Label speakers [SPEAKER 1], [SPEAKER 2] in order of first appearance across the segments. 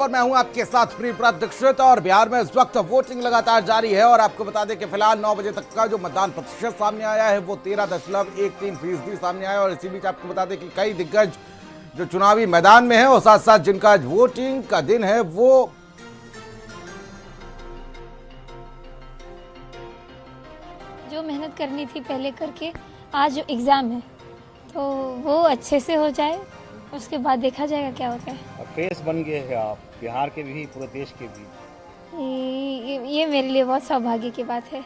[SPEAKER 1] और मैं हूं आपके साथ प्रिय दीक्षित। और बिहार में इस वक्त वोटिंग लगातार जारी है और आपको बता दें कि फिलहाल 9 बजे तक का जो मतदान प्रतिशत सामने आया है वो 13.13% सामने आया। और इसी बीच आपको बता दें कि कई दिग्गज जो चुनावी मैदान में है और साथ साथ जिनका वोटिंग का दिन है वो
[SPEAKER 2] जो मेहनत करनी थी पहले करके आज जो एग्ज़ाम है तो वो अच्छे से हो जाए, उसके बाद देखा जाएगा क्या होता है।
[SPEAKER 3] फेस बन गए हैं आप, बिहार के भी, पूरे देश के भी।
[SPEAKER 2] ये मेरे लिए बहुत सौभाग्य की बात है।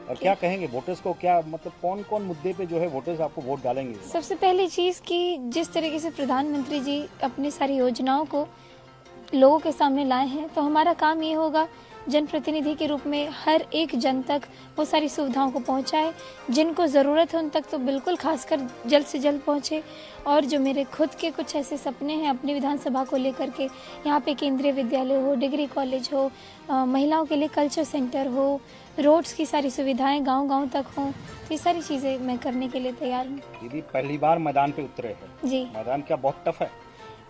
[SPEAKER 3] और क्या कहेंगे वोटर्स को, क्या मतलब कौन कौन मुद्दे पे जो है वोटर्स आपको वोट डालेंगे?
[SPEAKER 2] सबसे पहली चीज़ कि जिस तरीके से प्रधानमंत्री जी अपनी सारी योजनाओं को लोगों के सामने लाए हैं, तो हमारा काम ये होगा जनप्रतिनिधि के रूप में हर एक जन तक वो सारी सुविधाओं को पहुंचाए, जिनको ज़रूरत है उन तक तो बिल्कुल खासकर जल्द से जल्द पहुंचे। और जो मेरे खुद के कुछ ऐसे सपने हैं अपनी विधानसभा को लेकर के, यहाँ पे केंद्रीय विद्यालय हो, डिग्री कॉलेज हो, महिलाओं के लिए कल्चर सेंटर हो, रोड्स की सारी सुविधाएं गांव-गांव तक हों, तो ये सारी चीज़ें मैं करने के लिए तैयार हूँ।
[SPEAKER 3] दीदी पहली बार मैदान पे उतरे हैं
[SPEAKER 2] जी,
[SPEAKER 3] मैदान क्या बहुत टफ है?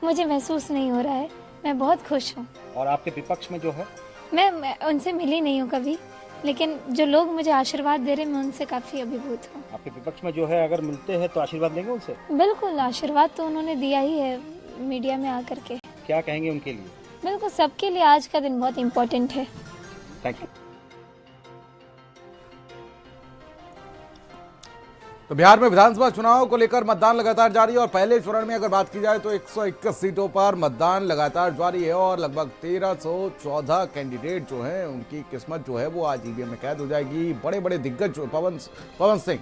[SPEAKER 2] मुझे महसूस नहीं हो रहा है, मैं बहुत खुश हूँ।
[SPEAKER 3] और आपके विपक्ष में जो है,
[SPEAKER 2] मैं उनसे मिली नहीं हूँ कभी, लेकिन जो लोग मुझे आशीर्वाद दे रहे हैं मैं उनसे काफ़ी अभिभूत हूँ।
[SPEAKER 3] आपके विपक्ष में जो है अगर मिलते हैं तो आशीर्वाद लेंगे उनसे?
[SPEAKER 2] बिल्कुल, आशीर्वाद तो उन्होंने दिया ही है मीडिया में आकर के।
[SPEAKER 3] क्या कहेंगे उनके लिए?
[SPEAKER 2] बिल्कुल, सबके लिए आज का दिन बहुत इम्पोर्टेंट है।
[SPEAKER 3] Thank you.
[SPEAKER 1] तो बिहार में विधानसभा चुनाव को लेकर मतदान लगातार जारी है और पहले चरण में अगर बात की जाए तो 121 सीटों पर मतदान लगातार जारी है और लगभग 1314 कैंडिडेट जो हैं उनकी किस्मत जो है वो आज ईवीएम में कैद हो जाएगी। बड़े बड़े दिग्गज पवन सिंह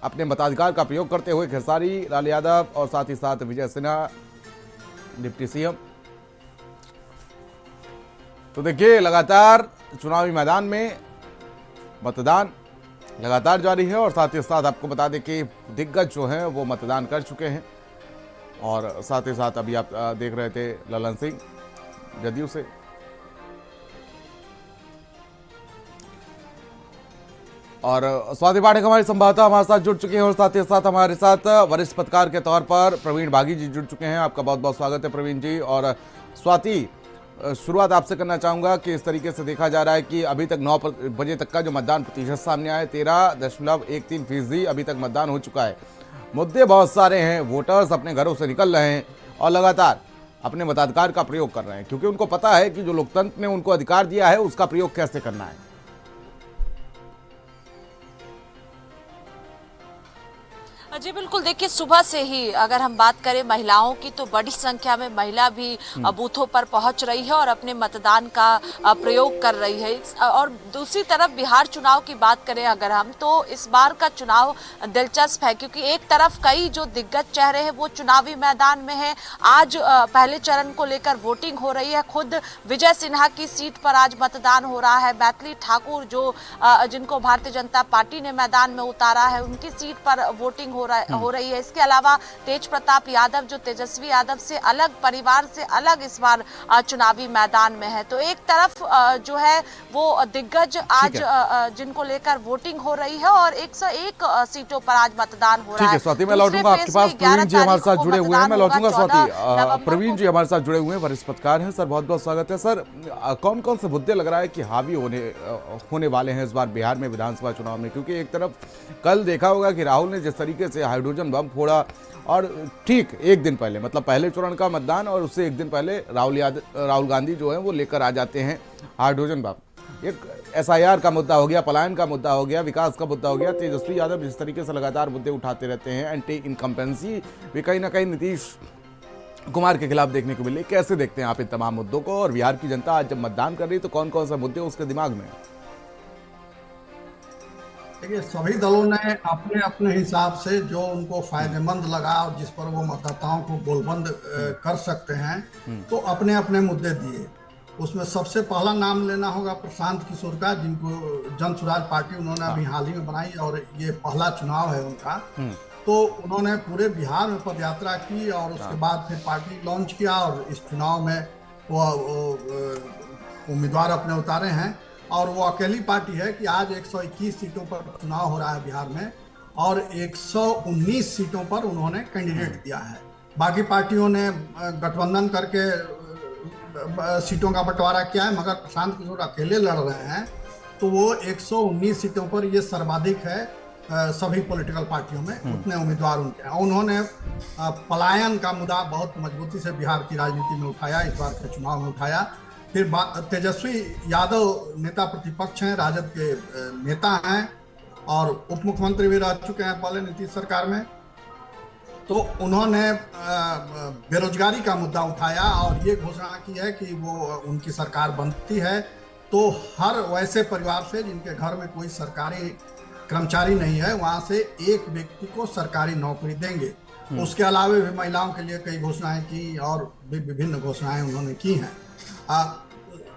[SPEAKER 1] अपने मताधिकार का प्रयोग करते हुए, खेसारी लाल यादव और साथ ही साथ विजय सिन्हा डिप्टी सीएम। तो देखिए लगातार चुनावी मैदान में मतदान लगातार जारी है और साथ ही साथ आपको बता दें कि दिग्गज जो हैं वो मतदान कर चुके हैं। और साथ ही साथ अभी आप देख रहे थे ललन सिंह जदयू से। और स्वाति पाठक हमारी संवाददाता हमारे साथ जुड़ चुके हैं और साथ ही साथ हमारे साथ वरिष्ठ पत्रकार के तौर पर प्रवीण बागी जी जुड़ चुके हैं। आपका बहुत बहुत स्वागत है प्रवीण जी। और स्वाति, शुरुआत आपसे करना चाहूंगा कि इस तरीके से देखा जा रहा है कि अभी तक 9 बजे तक का जो मतदान प्रतिशत सामने आया है 13.13% अभी तक मतदान हो चुका है। मुद्दे बहुत सारे हैं, वोटर्स अपने घरों से निकल रहे हैं और लगातार अपने मताधिकार का प्रयोग कर रहे हैं क्योंकि उनको पता है कि जो लोकतंत्र ने उनको अधिकार दिया है उसका प्रयोग कैसे करना है।
[SPEAKER 4] जी बिल्कुल, देखिए सुबह से ही अगर हम बात करें महिलाओं की तो बड़ी संख्या में महिला भी बूथों पर पहुंच रही है और अपने मतदान का प्रयोग कर रही है। और दूसरी तरफ बिहार चुनाव की बात करें अगर हम, तो इस बार का चुनाव दिलचस्प है क्योंकि एक तरफ कई जो दिग्गज चेहरे हैं वो चुनावी मैदान में है। आज पहले चरण को लेकर वोटिंग हो रही है। खुद विजय सिन्हा की सीट पर आज मतदान हो रहा है। मैथिली ठाकुर जो जिनको भारतीय जनता पार्टी ने मैदान में उतारा है, उनकी सीट पर वोटिंग हो रही है। इसके अलावा तेज प्रताप यादव जो तेजस्वी यादव से अलग, परिवार से अलग इस बार चुनावी मैदान में है। तो एक तरफ जो है वो दिग्गज आज जिनको लेकर वोटिंग हो रही है और 101 सीटों पर आज मतदान हो रहा है।
[SPEAKER 1] स्वाति, मैं लौटूंगा आपके पास। प्रवीण जी हमारे साथ जुड़े हुए हैं, मैं लौटूंगा स्वाति। प्रवीण जी हमारे साथ जुड़े हुए हैं, वरिष्ठ पत्रकार हैं। सर बहुत बहुत स्वागत है। सर, कौन कौन से मुद्दे लग रहा है कि हावी होने वाले हैं इस बार बिहार में विधानसभा चुनाव में? क्योंकि एक तरफ कल देखा होगा कि राहुल ने जिस तरीके से हाइड्रोजन बम फोड़ा और ठीक एक दिन पहले, मतलब पहले चरण का मतदान और उससे एक दिन पहले राहुल गांधी जो है वो लेकर आ जाते हैं हाइड्रोजन बम। एक एसआईआर का मुद्दा हो गया, पलायन का मुद्दा हो गया, विकास का मुद्दा हो गया। तेजस्वी यादव जिस तरीके से लगातार मुद्दे उठाते रहते हैं, एंटी इनकम्पेंसी भी कहीं ना कहीं नीतीश कुमार के खिलाफ देखने को मिले। कैसे देखते हैं आप इन तमाम मुद्दों को? और बिहार की जनता आज जब मतदान कर रही है तो कौन कौन से मुद्दे उसके दिमाग में?
[SPEAKER 5] देखिए, सभी दलों ने अपने अपने हिसाब से जो उनको फायदेमंद लगा और जिस पर वो मतदाताओं को गोलबंद कर सकते हैं तो अपने अपने मुद्दे दिए। उसमें सबसे पहला नाम लेना होगा प्रशांत किशोर का, जिनको जन सुराज पार्टी उन्होंने अभी हाल ही में बनाई और ये पहला चुनाव है उनका। तो उन्होंने पूरे बिहार में पदयात्रा की और उसके बाद फिर पार्टी लॉन्च किया और इस चुनाव में वो उम्मीदवार अपने उतारे हैं। और वो अकेली पार्टी है कि आज 121 सीटों पर चुनाव हो रहा है बिहार में और 119 सीटों पर उन्होंने कैंडिडेट दिया है। बाकी पार्टियों ने गठबंधन करके सीटों का बंटवारा किया है, मगर प्रशांत किशोर अकेले लड़ रहे हैं, तो वो 119 सीटों पर ये सर्वाधिक है सभी पॉलिटिकल पार्टियों में, उतने उम्मीदवार उनके हैं। उन्होंने पलायन का मुद्दा बहुत मजबूती से बिहार की राजनीति में उठाया, इस बार के चुनाव में उठाया। फिर तेजस्वी यादव नेता प्रतिपक्ष हैं, राजद के नेता हैं और उप मुख्यमंत्री भी रह चुके हैं पहले नीतीश सरकार में। तो उन्होंने बेरोजगारी का मुद्दा उठाया और ये घोषणा की है कि वो उनकी सरकार बनती है तो हर वैसे परिवार से जिनके घर में कोई सरकारी कर्मचारी नहीं है, वहां से एक व्यक्ति को सरकारी नौकरी देंगे। उसके अलावा भी महिलाओं के लिए कई घोषणाएं की और भी विभिन्न घोषणाएं उन्होंने की हैं।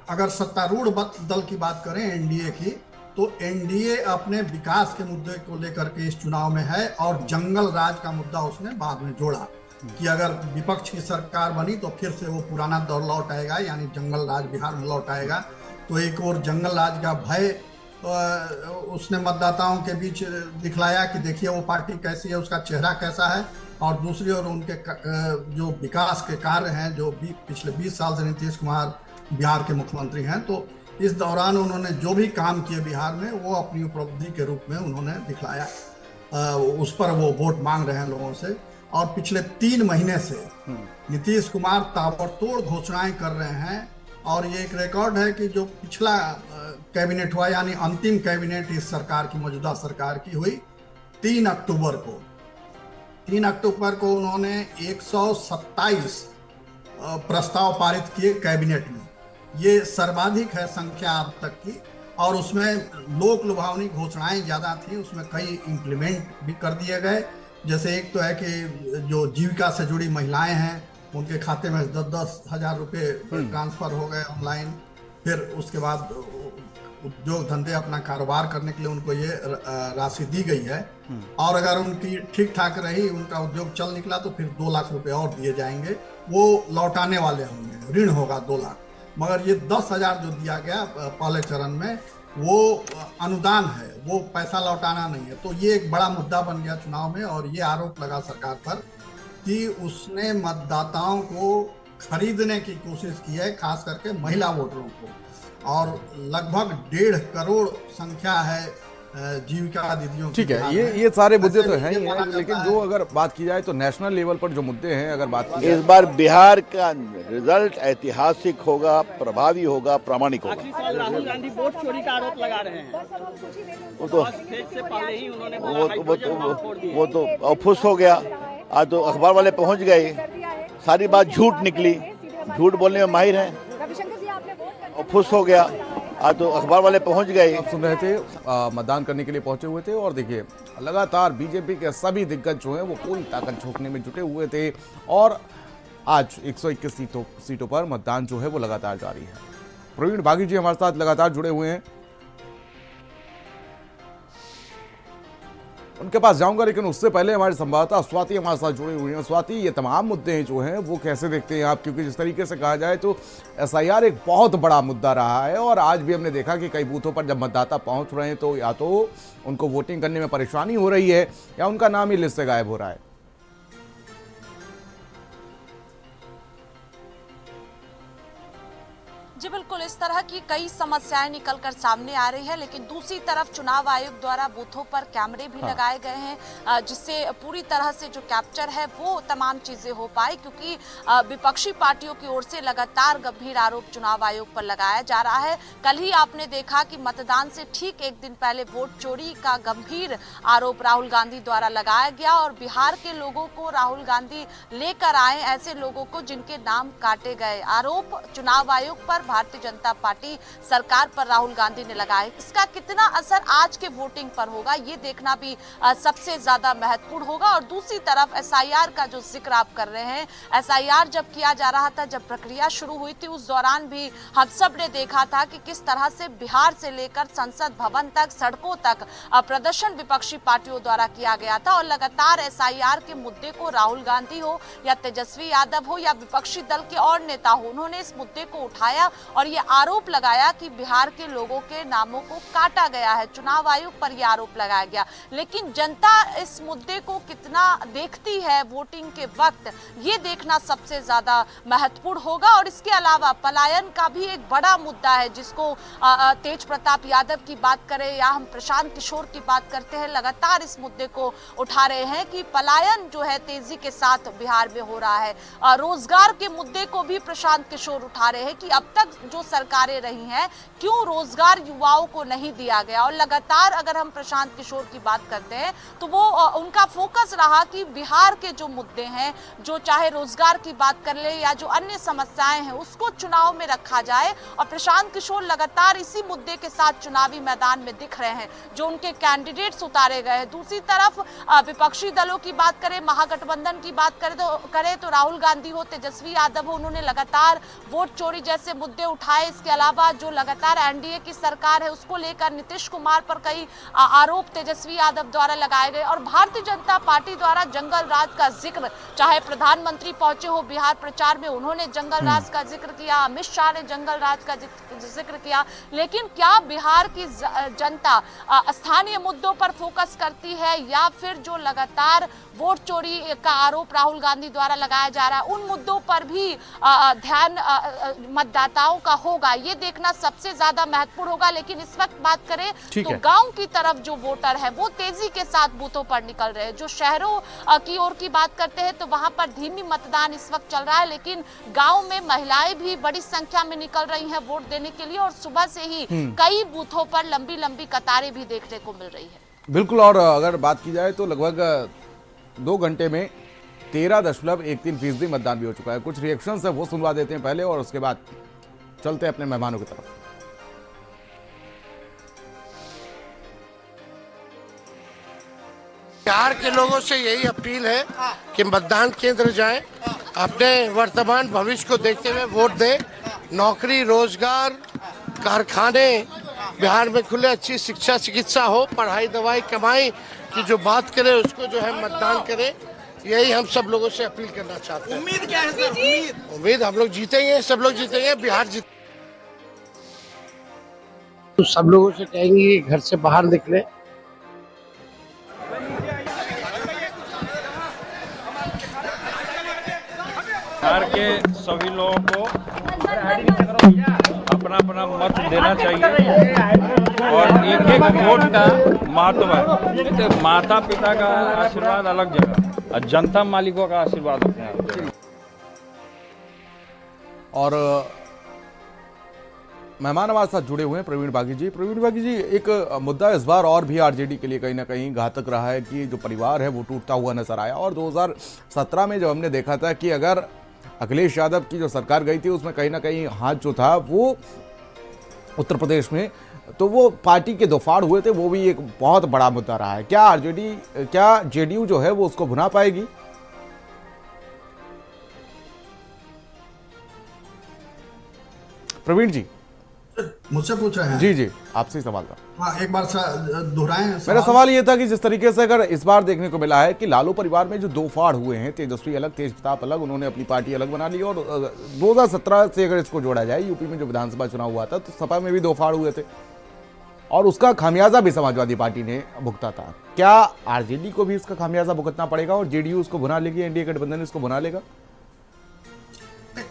[SPEAKER 5] अगर सत्तारूढ़ दल की बात करें एनडीए की, तो एनडीए अपने विकास के मुद्दे को लेकर के इस चुनाव में है और जंगल राज का मुद्दा उसने बाद में जोड़ा कि अगर विपक्ष की सरकार बनी तो फिर से वो पुराना दौर लौट आएगा, यानी जंगल राज बिहार में लौट आएगा। तो एक और जंगल राज का भय उसने मतदाताओं के बीच दिखलाया कि देखिए वो पार्टी कैसी है, उसका चेहरा कैसा है। और दूसरी ओर उनके जो विकास के कार्य हैं, जो पिछले 20 साल से नीतीश कुमार बिहार के मुख्यमंत्री हैं, तो इस दौरान उन्होंने जो भी काम किए बिहार में वो अपनी उपलब्धि के रूप में उन्होंने दिखलाया। उस पर वो वोट मांग रहे हैं लोगों से। और पिछले 3 महीने से नीतीश कुमार ताबड़तोड़ घोषणाएं कर रहे हैं और ये एक रिकॉर्ड है कि जो पिछला कैबिनेट हुआ, यानी अंतिम कैबिनेट इस सरकार की, मौजूदा सरकार की हुई 3 अक्टूबर को उन्होंने 127 प्रस्ताव पारित किए कैबिनेट में। ये सर्वाधिक है संख्या अब तक की और उसमें लोक लुभावनी घोषणाएं ज़्यादा थी, उसमें कई इम्प्लीमेंट भी कर दिए गए। जैसे एक तो है कि जो जीविका से जुड़ी महिलाएं हैं उनके खाते में 10-10 हज़ार रुपये ट्रांसफ़र हो गए ऑनलाइन। फिर उसके बाद उद्योग धंधे अपना कारोबार करने के लिए उनको ये राशि दी गई है और अगर उनकी ठीक ठाक रही, उनका उद्योग चल निकला तो फिर 2 लाख रुपए और दिए जाएंगे, वो लौटाने वाले होंगे, ऋण होगा 2 लाख। मगर ये 10,000 जो दिया गया पहले चरण में वो अनुदान है, वो पैसा लौटाना नहीं है। तो ये एक बड़ा मुद्दा बन गया चुनाव में और ये आरोप लगा सरकार पर कि उसने मतदाताओं को खरीदने की कोशिश की है, खास करके महिला वोटरों को। और लगभग 1.5 करोड़ संख्या है जीविका दीदियों की।
[SPEAKER 1] ठीक है, ये सारे मुद्दे तो हैं ही हैं, लेकिन जो अगर बात की जाए तो नेशनल लेवल पर जो मुद्दे हैं, अगर बात की जाए
[SPEAKER 6] इस बार बिहार का रिजल्ट ऐतिहासिक होगा, प्रभावी होगा, प्रामाणिक होगा।
[SPEAKER 7] राहुल गांधी वोट चोरी का आरोप लगा रहे हैं।
[SPEAKER 6] वो तो अफसोस हो गया। आज तो अखबार वाले पहुंच गए, सारी बात झूठ निकली, झूठ बोलने में माहिर हैं, अफसोस हो गया। आज तो अखबार वाले पहुंच गए।
[SPEAKER 1] आप सुन रहे थे, मतदान करने के लिए पहुंचे हुए थे और देखिए लगातार बीजेपी के सभी दिग्गज जो हैं वो पूरी ताकत झोंकने में जुटे हुए थे और आज 121 सीटों पर मतदान जो है वो लगातार जारी है। प्रवीण बागी जी हमारे साथ लगातार जुड़े हुए हैं, उनके पास जाऊंगा, लेकिन उससे पहले हमारे संवाददाता स्वाति हमारे साथ जुड़े हुए हैं। स्वाति, ये तमाम मुद्दे जो हैं वो कैसे देखते हैं आप? क्योंकि जिस तरीके से कहा जाए तो एसआईआर एक बहुत बड़ा मुद्दा रहा है और आज भी हमने देखा कि कई बूथों पर जब मतदाता पहुंच रहे हैं तो या तो उनको वोटिंग करने में परेशानी हो रही है या उनका नाम ही लिस्ट से गायब हो रहा है।
[SPEAKER 4] जी बिल्कुल, इस तरह की कई समस्याएं निकल कर सामने आ रही है, लेकिन दूसरी तरफ चुनाव आयोग द्वारा बूथों पर कैमरे भी लगाए गए हैं जिससे पूरी तरह से जो कैप्चर है वो तमाम चीजें हो पाए, क्योंकि विपक्षी पार्टियों की ओर से लगातार गंभीर आरोप चुनाव आयोग पर लगाया जा रहा है। कल ही आपने देखा कि मतदान से ठीक एक दिन पहले वोट चोरी का गंभीर आरोप राहुल गांधी द्वारा लगाया गया और बिहार के लोगों को राहुल गांधी लेकर आए, ऐसे लोगों को जिनके नाम काटे गए। आरोप चुनाव आयोग पर, भारतीय जनता पार्टी सरकार पर राहुल गांधी ने लगाए। इसका कितना असर आज के वोटिंग पर होगा ये देखना भी सबसे ज्यादा महत्वपूर्ण होगा। और दूसरी तरफ एसआईआर का जो जिक्र आप कर रहे हैं, एसआईआर जब किया जा रहा था, जब प्रक्रिया शुरू हुई थी, उस दौरान भी हम सब ने देखा था कि किस तरह से बिहार से लेकर संसद भवन तक, सड़कों तक प्रदर्शन विपक्षी पार्टियों द्वारा किया गया था और लगातार एसआईआर के मुद्दे को राहुल गांधी हो या तेजस्वी यादव हो या विपक्षी दल के और नेता हो, उन्होंने इस मुद्दे को उठाया और ये आरोप लगाया कि बिहार के लोगों के नामों को काटा गया है, चुनाव आयोग पर यह आरोप लगाया गया। लेकिन जनता इस मुद्दे को कितना देखती है वोटिंग के वक्त, ये देखना सबसे ज्यादा महत्वपूर्ण होगा। और इसके अलावा पलायन का भी एक बड़ा मुद्दा है, जिसको तेज प्रताप यादव की बात करें या हम प्रशांत किशोर की बात करते हैं, लगातार इस मुद्दे को उठा रहे हैं कि पलायन जो है तेजी के साथ बिहार में हो रहा है। रोजगार के मुद्दे को भी प्रशांत किशोर उठा रहे हैं कि अब तक जो सरकारें रही हैं क्यों रोजगार युवाओं को नहीं दिया गया। और लगातार अगर हम प्रशांत किशोर की बात करते हैं तो वो उनका फोकस रहा कि बिहार के जो मुद्दे हैं, जो चाहे रोजगार की बात कर ले या जो अन्य समस्याएं हैं, उसको चुनाव में रखा जाए। और प्रशांत किशोर लगातार इसी मुद्दे के साथ चुनावी मैदान में दिख रहे हैं, जो उनके कैंडिडेट्स उतारे गए हैं। दूसरी तरफ विपक्षी दलों की बात करें, महागठबंधन की बात करें तो राहुल गांधी हो, तेजस्वी यादव हो, उन्होंने लगातार वोट चोरी जैसे मुद्दे उठाए। इसके अलावा जो लगातार एनडीए की सरकार है उसको लेकर नीतीश कुमार पर कई आरोप तेजस्वी यादव द्वारा लगाए गए। और भारतीय जनता पार्टी द्वारा जंगल राज का जिक्र, चाहे प्रधानमंत्री पहुंचे हो बिहार प्रचार में, उन्होंने जंगल राज का जिक्र किया, अमित शाह ने जंगल राज का जिक्र किया। लेकिन क्या बिहार की जनता स्थानीय मुद्दों पर फोकस करती है या फिर जो लगातार वोट चोरी का आरोप राहुल गांधी द्वारा लगाया जा रहा है उन मुद्दों पर भी ध्यान मतदाताओं का होगा, ये देखना सबसे ज्यादा महत्वपूर्ण होगा। लेकिन इस वक्त बात करें तो गांव की तरफ जो वोटर है वो तेजी के साथ बूथों पर निकल रहे हैं। जो शहरों की ओर की बात करते हैं तो वहां पर धीमी मतदान इस वक्त चल रहा है, लेकिन गांव में महिलाएं भी बड़ी संख्या में निकल रही हैं वोट देने के लिए। और सुबह से ही कई बूथों पर लंबी लंबी कतारें भी देखने को मिल रही है।
[SPEAKER 1] बिल्कुल। और अगर बात की जाए तो लगभग 2 घंटे में 13.13% मतदान भी हो चुका है। कुछ रिएक्शन है वो सुनवा देते हैं पहले और उसके बाद चलते हैं अपने मेहमानों की तरफ।
[SPEAKER 8] बिहार के लोगों से यही अपील है कि मतदान केंद्र जाएं, अपने वर्तमान भविष्य को देखते हुए वोट दें। नौकरी, रोजगार, कारखाने बिहार में खुले, अच्छी शिक्षा चिकित्सा हो, पढ़ाई दवाई कमाई की जो बात करें उसको जो है मतदान करें। यही हम सब लोगों से अपील करना चाहते हैं।
[SPEAKER 7] उम्मीद क्या है सर?
[SPEAKER 8] उम्मीद हम लोग जीतेंगे, सब लोग जीतेंगे, बिहार जीत। तो सब लोगों से कहेंगे कि घर से बाहर निकले।
[SPEAKER 9] बिहार के सभी लोगों को अपना अपना मत देना चाहिए और एक एक वोट का महत्व है। माता पिता का आशीर्वाद अलग जगह और जनता मालिकों का आशीर्वाद होते हैं।
[SPEAKER 1] और मेहमान हमारे साथ जुड़े हुए हैं प्रवीण बागी जी। प्रवीण बागी जी, एक मुद्दा इस बार और भी आरजेडी के लिए कहीं ना कहीं घातक रहा है कि जो परिवार है वो टूटता हुआ नजर आया। और 2017 में जब हमने देखा था कि अगर अखिलेश यादव की जो सरकार गई थी उसमें कहीं ना कहीं हाथ जो था वो उत्तर प्रदेश में, तो वो पार्टी के दोफाड़ हुए थे, वो भी एक बहुत बड़ा मुद्दा रहा है। क्या जेडीयू जो है वो उसको भुना पाएगी? प्रवीण जी
[SPEAKER 5] मुझसे पूछ रहे हैं?
[SPEAKER 1] जी जी, आपसे ही सवाल था।
[SPEAKER 5] हाँ, एक बार दोहराएं।
[SPEAKER 1] मेरा सवाल ये था कि जिस तरीके से अगर इस बार देखने को मिला है कि लालू परिवार में जो दो फाड़ हुए हैं, तेजस्वी अलग, तेज प्रताप अलग, उन्होंने अपनी पार्टी अलग बना ली, और 2017 से अगर इसको जोड़ा जाए यूपी में जो विधानसभा चुनाव हुआ था तो सपा में भी दो फाड़ हुए थे और उसका खामियाजा भी समाजवादी पार्टी ने भुगता था। क्या आरजेडी को भी इसका खामियाजा भुगतना पड़ेगा और जेडीयू उसको भुना लेगी, एनडीए गठबंधन इसको भुना लेगा?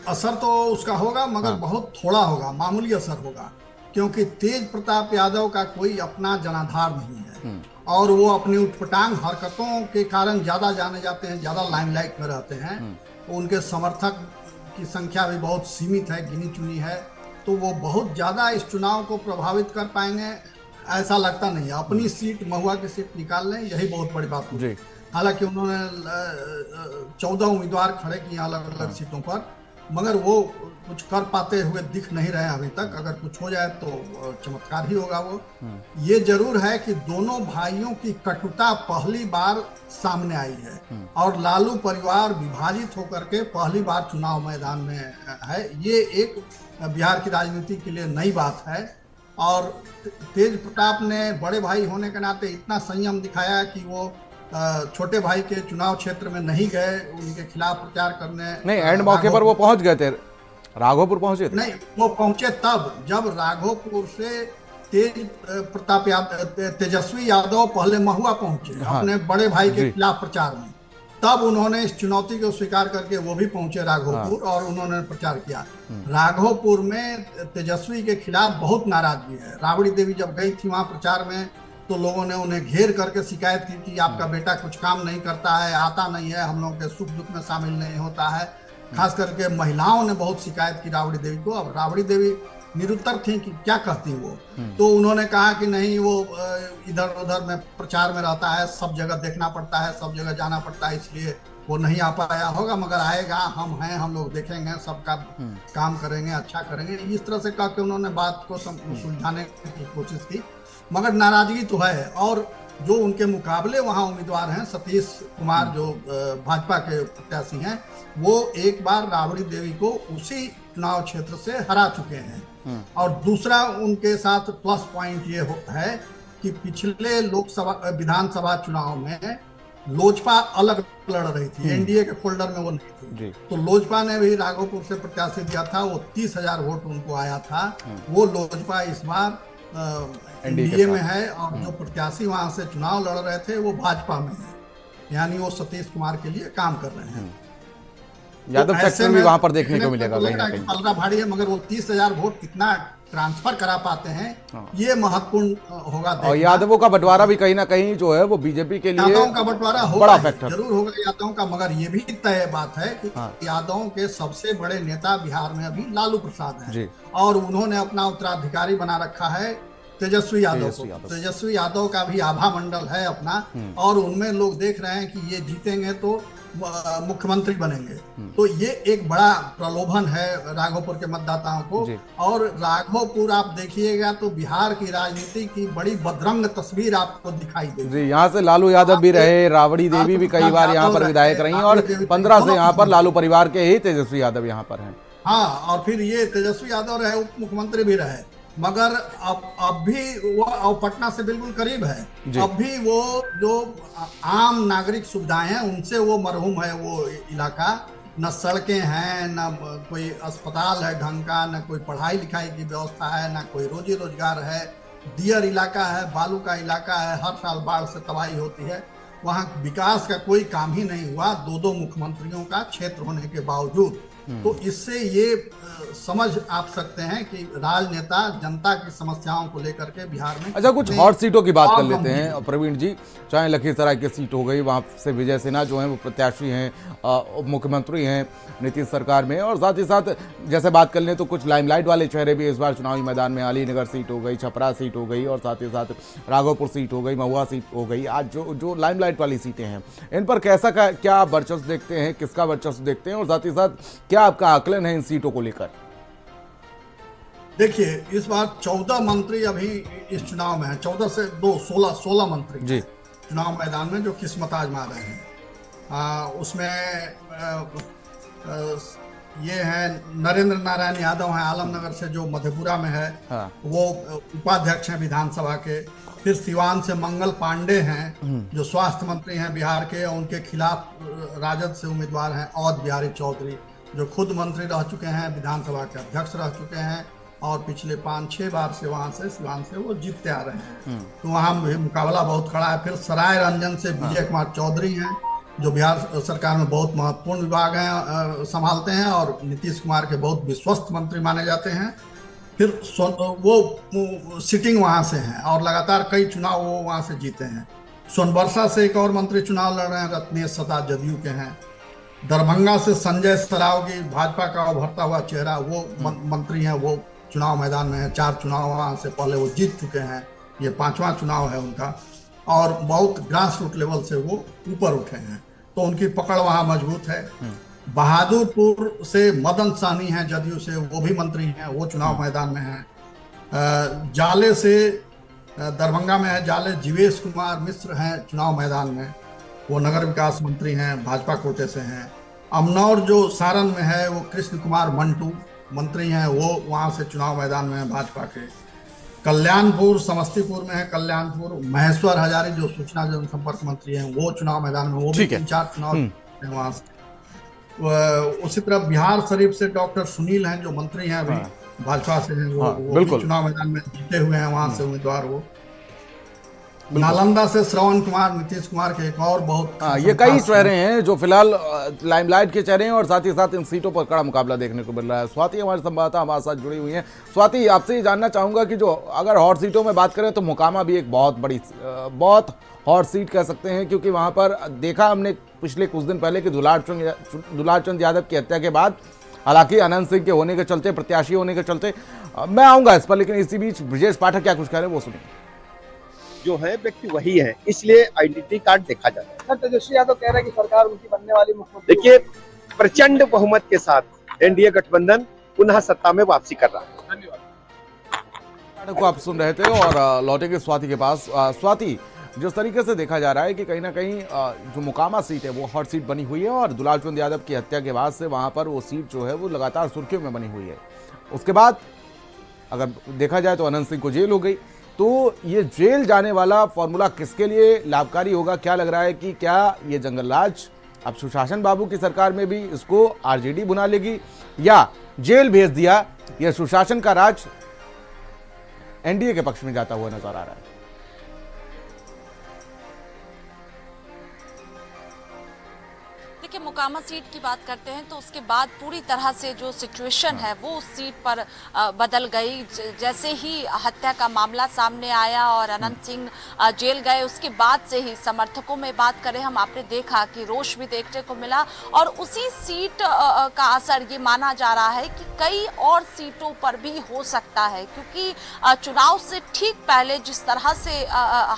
[SPEAKER 5] असर तो उसका होगा, मगर बहुत थोड़ा होगा, मामूली असर होगा, क्योंकि तेज प्रताप यादव का कोई अपना जनाधार नहीं है और वो अपनी उठपटांग हरकतों के कारण ज्यादा जाने जाते हैं, ज्यादा लाइमलाइट में रहते हैं। उनके समर्थक की संख्या भी बहुत सीमित है, गिनी चुनी है, तो वो बहुत ज्यादा इस चुनाव को प्रभावित कर पाएंगे ऐसा लगता नहीं है। अपनी सीट, महुआ की सीट निकाल लें, यही बहुत बड़ी बात होगी। हालांकि उन्होंने 14 उम्मीदवार खड़े किए अलग अलग सीटों पर, मगर वो कुछ कर पाते हुए दिख नहीं रहे अभी तक। अगर कुछ हो जाए तो चमत्कार ही होगा वो। ये जरूर है कि दोनों भाइयों की कटुता पहली बार सामने आई है और लालू परिवार विभाजित होकर के पहली बार चुनाव मैदान में है। ये एक बिहार की राजनीति के लिए नई बात है। और तेज प्रताप ने बड़े भाई होने के नाते इतना संयम दिखाया कि वो छोटे भाई के चुनाव क्षेत्र में नहीं गए उनके खिलाफ प्रचार करने।
[SPEAKER 1] नहीं, एंड मौके पर वो पहुंच गए थे, राघोपुर पहुंचे थे?
[SPEAKER 5] नहीं, वो पहुंचे तब जब राघोपुर से तेजस्वी यादव पहले महुआ पहुंचे,
[SPEAKER 1] हाँ,
[SPEAKER 5] अपने बड़े भाई के
[SPEAKER 1] जी।
[SPEAKER 5] खिलाफ प्रचार में। तब उन्होंने इस चुनौती को स्वीकार करके वो भी पहुंचे राघोपुर, और उन्होंने प्रचार किया। राघोपुर में तेजस्वी के खिलाफ बहुत नाराजगी है। राबड़ी देवी जब गई थी वहां प्रचार में, तो लोगों ने उन्हें घेर करके शिकायत की कि आपका बेटा कुछ काम नहीं करता है, आता नहीं है, हम लोगों के सुख दुख में शामिल नहीं होता है। खास करके महिलाओं ने बहुत शिकायत की राबड़ी देवी को। अब राबड़ी देवी निरुत्तर थी कि क्या कहती वो, तो उन्होंने कहा कि नहीं, वो इधर उधर में प्रचार में रहता है, सब जगह देखना पड़ता है, सब जगह जाना पड़ता है, इसलिए वो नहीं आ पाया होगा, मगर आएगा, हम हैं, हम लोग देखेंगे, सबका काम करेंगे, अच्छा करेंगे। इस तरह से कह के उन्होंने बात को सुलझाने की कोशिश की, मगर नाराजगी तो है। और जो उनके मुकाबले वहां उम्मीदवार हैं, सतीश कुमार जो भाजपा के प्रत्याशी हैं, वो एक बार राबड़ी देवी को उसी चुनाव क्षेत्र से हरा चुके हैं। और दूसरा उनके साथ प्लस पॉइंट ये है कि पिछले लोकसभा विधानसभा चुनाव में लोजपा अलग लड़ रही थी, एनडीए के फोल्डर में वो नहीं थी। तो लोजपा ने भी राघोपुर से प्रत्याशी दिया था, वो 30,000 वोट उनको आया था। वो लोजपा इस बार एनडीए में है, और जो प्रत्याशी वहां से चुनाव लड़ रहे थे वो भाजपा में है, यानी वो सतीश कुमार के लिए काम कर रहे हैं।
[SPEAKER 1] यादव सेक्टर भी वहां पर देखने को मिलेगा कहीं ना कहीं।
[SPEAKER 5] पलड़ा भारी है, मगर वो 30,000 वोट कितना ट्रांसफर करा पाते हैं, ये महत्वपूर्ण होगा।
[SPEAKER 1] और यादवों का बंटवारा भी कहीं ना कहीं जो है वो बीजेपी के लिए
[SPEAKER 5] यादवों का बंटवारा
[SPEAKER 1] बड़ा फैक्टर
[SPEAKER 5] जरूर होगा यादवों का, मगर ये भी तय बात है कि यादवों के सबसे बड़े नेता बिहार में अभी लालू प्रसाद हैं, और उन्होंने अपना उत्तराधिकारी बना रखा है तेजस्वी यादव को। तेजस्वी यादव का भी आभा मंडल है अपना, और उनमें लोग देख रहे हैं कि ये जीतेंगे तो मुख्यमंत्री बनेंगे। तो ये एक बड़ा प्रलोभन है राघोपुर के मतदाताओं को। और राघोपुर आप देखिएगा तो बिहार की राजनीति की बड़ी बदरंग तस्वीर आपको दिखाई देगी।
[SPEAKER 1] जी, यहाँ से लालू यादव भी रहे, राबड़ी देवी भी कई बार यहाँ पर विधायक रही, और 15 से यहाँ पर लालू परिवार के ही तेजस्वी यादव यहाँ पर हैं।
[SPEAKER 5] हाँ, और फिर ये तेजस्वी यादव रहे, उप मुख्यमंत्री भी रहे, मगर अब भी वो पटना से बिल्कुल करीब है। अब भी वो जो आम नागरिक सुविधाएं हैं उनसे वो मरहूम है वो इलाका। न सड़कें हैं, न कोई अस्पताल है ढंग का, न कोई पढ़ाई लिखाई की व्यवस्था है, न कोई रोजी रोजगार है। दियर इलाका है, बालू का इलाका है, हर साल बाढ़ से तबाही होती है। वहाँ विकास का कोई काम ही नहीं हुआ, दो मुख्यमंत्रियों का क्षेत्र होने के बावजूद। तो इससे ये समझ आप सकते हैं कि राजनेता जनता की समस्याओं को लेकर के बिहार में।
[SPEAKER 1] अच्छा, कुछ हॉट सीटों की बात कर लेते हैं प्रवीण जी। चाहे लखीसराय की सीट हो गई, वहाँ से विजय सिन्हा जो हैं वो प्रत्याशी हैं, उप मुख्यमंत्री हैं नीतीश सरकार में, और साथ ही साथ जैसे बात कर लें तो कुछ लाइमलाइट वाले चेहरे भी इस बार चुनावी मैदान में। अलीनगर सीट हो गई, छपरा सीट हो गई, और साथ ही साथ राघोपुर सीट हो गई, महुआ सीट हो गई। आज जो लाइमलाइट वाली सीटें हैं, इन पर क्या वर्चस्व देखते हैं, किसका वर्चस्व देखते हैं, और साथ ही साथ क्या आपका आकलन है इन सीटों को लेकर?
[SPEAKER 5] देखिए, इस बार 14 मंत्री अभी इस चुनाव में है, 14 से 16 मंत्री
[SPEAKER 1] जी
[SPEAKER 5] चुनाव मैदान में जो किस्मत आजमा रहे हैं। उसमें ये है नरेंद्र नारायण यादव हैं आलमनगर से, जो मधेपुरा में है। वो उपाध्यक्ष हैं विधानसभा के। फिर सिवान से मंगल पांडे हैं जो स्वास्थ्य मंत्री हैं बिहार के, और उनके खिलाफ राजद से उम्मीदवार हैं अवध बिहारी चौधरी, जो खुद मंत्री रह चुके हैं, विधानसभा के अध्यक्ष रह चुके हैं, और पिछले 5-6 बार से वहाँ से सिवान से वो जीतते आ रहे हैं। तो वहाँ मुकाबला बहुत खड़ा है। फिर सराय रंजन से विजय कुमार चौधरी हैं, जो बिहार सरकार में बहुत महत्वपूर्ण विभाग हैं संभालते हैं, और नीतीश कुमार के बहुत विश्वस्त मंत्री माने जाते हैं। फिर वो सिटिंग वहाँ से हैं, और लगातार कई चुनाव वो वहाँ से जीते हैं। सोनबरसा से एक और मंत्री चुनाव लड़ रहे हैं, रत्नेश सदा जदयू के हैं। दरभंगा से संजय सरावगी, भाजपा का उभरता हुआ चेहरा, वो मंत्री हैं, वो चुनाव मैदान में है। 4 चुनाव वहाँ से पहले वो जीत चुके हैं, ये 5वां चुनाव है उनका, और बहुत ग्रास रूट लेवल से वो ऊपर उठे हैं, तो उनकी पकड़ वहाँ मजबूत है। बहादुरपुर से मदन साहनी हैं जदयू से, वो भी मंत्री हैं, वो चुनाव मैदान में हैं। जाले से दरभंगा में है, जाले जीवेश कुमार मिश्र हैं चुनाव मैदान में, वो नगर विकास मंत्री हैं, भाजपा कोटे से हैं। अमनौर जो सारण में है, वो कृष्ण कुमार मंटू मंत्री हैं, वो वहाँ से चुनाव मैदान में है भाजपा के। कल्याणपुर समस्तीपुर में है, कल्याणपुर महेश्वर हजारी जो सूचना जनसंपर्क मंत्री हैं, वो चुनाव मैदान में, वो भी 3-4 चुनाव वहाँ से। उसी तरह बिहार शरीफ से डॉक्टर सुनील हैं जो मंत्री हैं अभी, भाजपा से हैं, वो भी
[SPEAKER 1] बिल्कुल।
[SPEAKER 5] चुनाव मैदान में जीते हुए हैं, वहां से उम्मीदवार वो। नालंदा से श्रवण कुमार, नीतीश कुमार के एक और बहुत
[SPEAKER 1] ये कई चेहरे हैं जो फिलहाल लाइमलाइट के चेहरे हैं और साथ ही साथ इन सीटों पर कड़ा मुकाबला देखने को मिल रहा है। स्वाति हमारे संवाददाता हमारे साथ जुड़ी हुई हैं। स्वाति, आपसे ये जानना चाहूंगा कि जो अगर हॉट सीटों में बात करें तो मोकामा भी एक बहुत बड़ी, बहुत हॉट सीट कह सकते हैं, क्योंकि वहां पर देखा हमने पिछले कुछ दिन पहले कि दुलारचंद यादव की हत्या के बाद, हालांकि अनंत सिंह के होने के चलते, प्रत्याशी होने के चलते, मैं आऊंगा इस पर, लेकिन इसी बीच ब्रजेश पाठक क्या कुछ कह रहे हैं वो सुनिए।
[SPEAKER 10] जो है व्यक्ति वही है, इसलिए आइडेंटिटी कार्ड देखा जाता है।
[SPEAKER 7] तेजस्वी यादव कह रहे हैं कि सरकार उनकी बनने वाली मुख्यमंत्री,
[SPEAKER 10] देखिए प्रचंड बहुमत के साथ एनडीए गठबंधन पुनः सत्ता में वापसी कर रहा है।
[SPEAKER 1] धन्यवाद। को आप सुन रहे थे और लौटेंगे स्वाति के पास। स्वाति, जिस तरीके से देखा जा रहा है कि कहीं ना कहीं जो मोकामा सीट है वो हॉट सीट बनी हुई है और दुलारचंद यादव की हत्या के बाद से वहां पर वो सीट जो है वो लगातार सुर्खियों में बनी हुई है। उसके बाद अगर देखा जाए तो अनंत सिंह को जेल हो गई, तो ये जेल जाने वाला फॉर्मूला किसके लिए लाभकारी होगा? क्या लग रहा है कि क्या ये जंगल राज अब सुशासन बाबू की सरकार में भी इसको आरजेडी बुना लेगी, या जेल भेज दिया यह सुशासन का राज एनडीए के पक्ष में जाता हुआ नजर आ रहा है?
[SPEAKER 4] देखिए, मोकामा सीट की बात करते हैं तो उसके बाद पूरी तरह से जो सिचुएशन है वो उस सीट पर बदल गई। जैसे ही हत्या का मामला सामने आया और अनंत सिंह जेल गए, उसके बाद से ही समर्थकों में बात करें हम, आपने देखा कि रोष भी देखने को मिला और उसी सीट का असर ये माना जा रहा है कि कई और सीटों पर भी हो सकता है, क्योंकि चुनाव से ठीक पहले जिस तरह से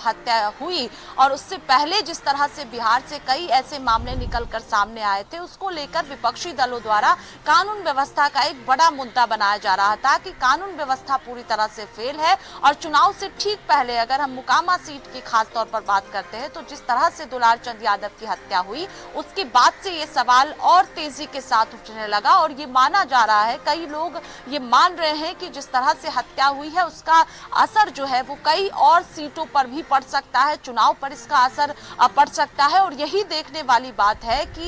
[SPEAKER 4] हत्या हुई और उससे पहले जिस तरह से बिहार से कई ऐसे मामले निकल कर सामने आए थे, उसको लेकर विपक्षी दलों द्वारा कानून व्यवस्था का एक बड़ा मुद्दा बनाया जा रहा था कि कानून व्यवस्था पूरी तरह से फेल है। और चुनाव से ठीक पहले अगर हम मोकामा सीट की खास तौर पर बात करते हैं तो जिस तरह से दुलारचंद यादव की हत्या हुई उसके बाद से ये सवाल और तेजी के साथ उठने लगा और ये माना जा रहा है, कई लोग ये मान रहे हैं कि जिस तरह से हत्या हुई है उसका असर जो है वो कई और सीटों पर भी पड़ सकता है, चुनाव पर इसका असर पड़ सकता है। और यही देखने वाली बात है कि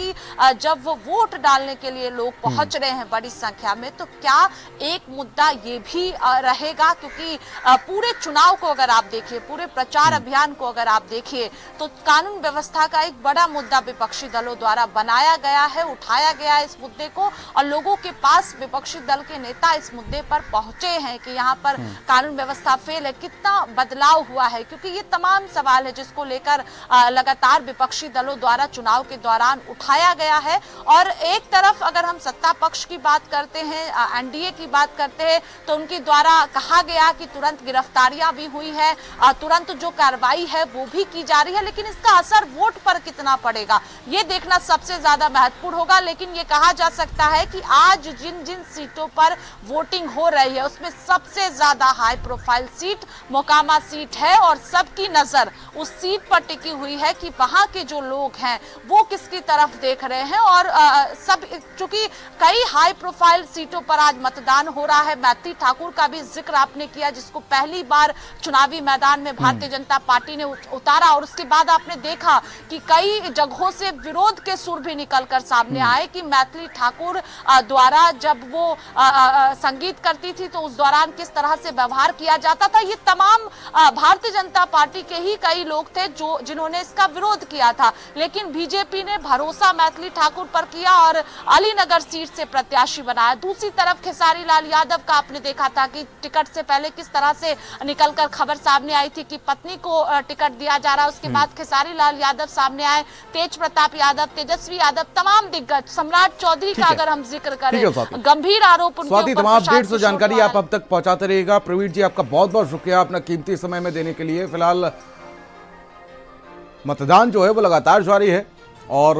[SPEAKER 4] जब वो वोट डालने के लिए लोग पहुंच रहे हैं बड़ी संख्या में, तो क्या एक मुद्दा ये भी रहेगा, क्योंकि पूरे चुनाव को अगर आप देखिए, पूरे प्रचार अभियान को अगर आप देखिए, तो कानून व्यवस्था का एक बड़ा मुद्दा विपक्षी दलों द्वारा बनाया गया है, उठाया गया है इस मुद्दे को, और लोगों के पास विपक्षी दल के नेता इस मुद्दे पर पहुंचे हैं कि यहाँ पर कानून व्यवस्था फेल है, कितना बदलाव हुआ है, क्योंकि ये तमाम सवाल है जिसको लेकर लगातार विपक्षी दलों द्वारा चुनाव के दौरान उठाया गया है। और एक तरफ अगर हम सत्ता पक्ष की बात करते हैं, एनडीए की बात करते हैं, तो उनके द्वारा कहा गया कि तुरंत गिरफ्तारियां भी हुई है, तुरंत जो कार्रवाई है वो भी की जा रही है, लेकिन इसका असर वोट पर कितना पड़ेगा ये देखना सबसे ज्यादा महत्वपूर्ण होगा। लेकिन ये कहा जा सकता है कि आज जिन जिन सीटों पर वोटिंग हो रही है उसमें सबसे ज्यादा high profile seat Mokama seat है और सबकी नजर उस सीट पर टिकी हुई है कि वहां के जो लोग हैं वो किसकी तरफ देख रहे हैं। और सब, चूंकि कई हाई प्रोफाइल सीटों पर आज मतदान हो रहा है, मैथिली ठाकुर का भी जिक्र आपने किया जिसको पहली बार चुनावी मैदान में भारतीय जनता पार्टी ने उतारा, और उसके बाद आपने देखा कि कई जगहों से विरोध के सुर भी निकलकर सामने आए कि मैथिली ठाकुर द्वारा जब वो संगीत करती थी तो उस दौरान किस तरह से व्यवहार किया जाता था। ये तमाम भारतीय जनता पार्टी के ही कई लोग थे जो जिन्होंने इसका विरोध किया था, लेकिन बीजेपी ने भरोसा मैथिली ठाकुर पर किया और अलीनगर सीट से प्रत्याशी बनाया। दूसरी तरफ खेसारी लाल यादव का आपने देखा था कि टिकट से पहले किस तरह से निकलकर खबर सामने आई थी कि पत्नी को टिकट दिया जा रहा है, उसके बाद खेसारी लाल यादव सामने आए, तेज प्रताप यादव, तेजस्वी यादव, तमाम दिग्गज, सम्राट चौधरी का अगर हम जिक्र करें, गंभीर आरोप उनके ऊपर।
[SPEAKER 1] तमाम अपडेट से जानकारी आप अब तक पहुंचाते रहिएगा। प्रवीण जी, आपका बहुत बहुत शुक्रिया अपना कीमती समय में देने के लिए। फिलहाल मतदान जो है वो लगातार जारी है और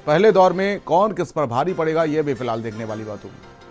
[SPEAKER 1] पहले दौर में कौन किस पर भारी पड़ेगा ये भी फिलहाल देखने वाली बात होगी।